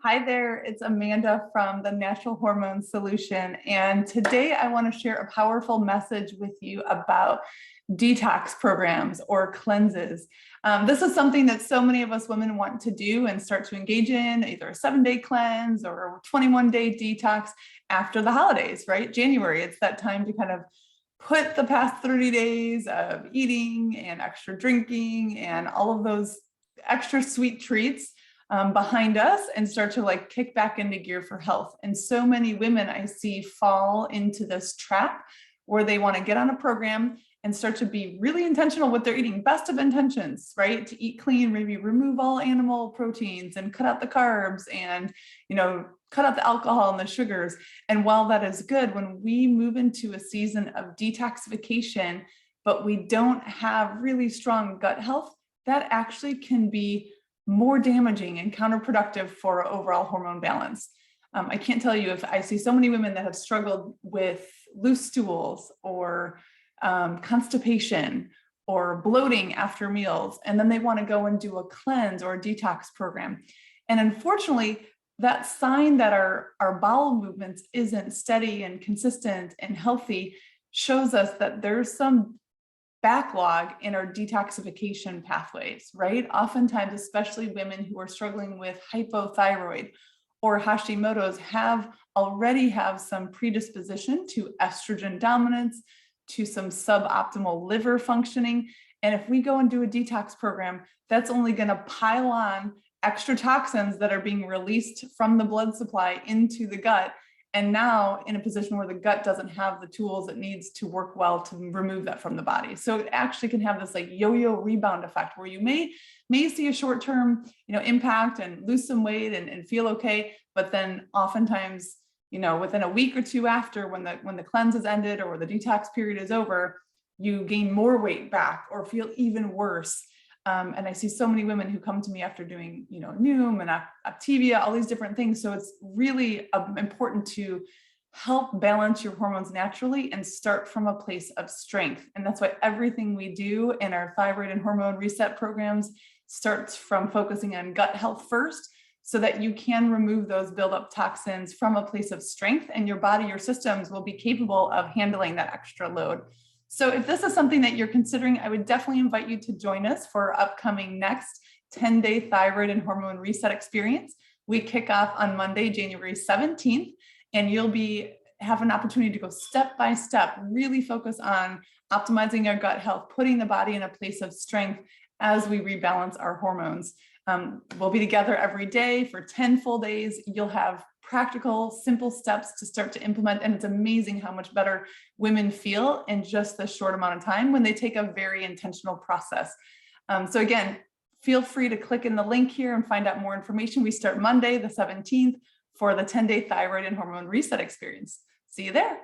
Hi there, it's Amanda from the Natural Hormone Solution. And today I want to share a powerful message with you about detox programs or cleanses. This is something that so many of us women want to do and start to engage in, either a 7-day cleanse or a 21-day detox after the holidays, right? January, it's that time to kind of put the past 30 days of eating and extra drinking and all of those extra sweet treats behind us and start to like kick back into gear for health. And so many women I see fall into this trap where they want to get on a program and start to be really intentional with their eating, best of intentions, right? To eat clean, maybe remove all animal proteins and cut out the carbs and, cut out the alcohol and the sugars. And while that is good, when we move into a season of detoxification, but we don't have really strong gut health, that actually can be more damaging and counterproductive for overall hormone balance. I can't tell you if I see so many women that have struggled with loose stools or constipation or bloating after meals, and then they want to go and do a cleanse or a detox program. And unfortunately, that sign that our bowel movements isn't steady and consistent and healthy shows us that there's some backlog in our detoxification pathways, right? Oftentimes, especially women who are struggling with hypothyroid or Hashimoto's already have some predisposition to estrogen dominance, to some suboptimal liver functioning. And if we go and do a detox program, that's only going to pile on extra toxins that are being released from the blood supply into the gut. And now in a position where the gut doesn't have the tools it needs to work well to remove that from the body. So it actually can have this like yo-yo rebound effect where you may see a short-term, impact and lose some weight and feel okay. But then oftentimes, within a week or two after when the cleanse is ended or the detox period is over, you gain more weight back or feel even worse. And I see so many women who come to me after doing, Noom and Activia, all these different things. So it's really important to help balance your hormones naturally and start from a place of strength. And that's why everything we do in our thyroid and hormone reset programs starts from focusing on gut health first, so that you can remove those buildup toxins from a place of strength, and your body, your systems will be capable of handling that extra load. So if this is something that you're considering, I would definitely invite you to join us for our upcoming next 10-day thyroid and hormone reset experience. We kick off on Monday, January 17th, and you'll have an opportunity to go step by step, really focus on optimizing our gut health, putting the body in a place of strength as we rebalance our hormones. We'll be together every day for 10 full days. You'll have practical, simple steps to start to implement. And it's amazing how much better women feel in just this short amount of time when they take a very intentional process. So again, feel free to click in the link here and find out more information. We start Monday, the 17th for the 10-day thyroid and hormone reset experience. See you there.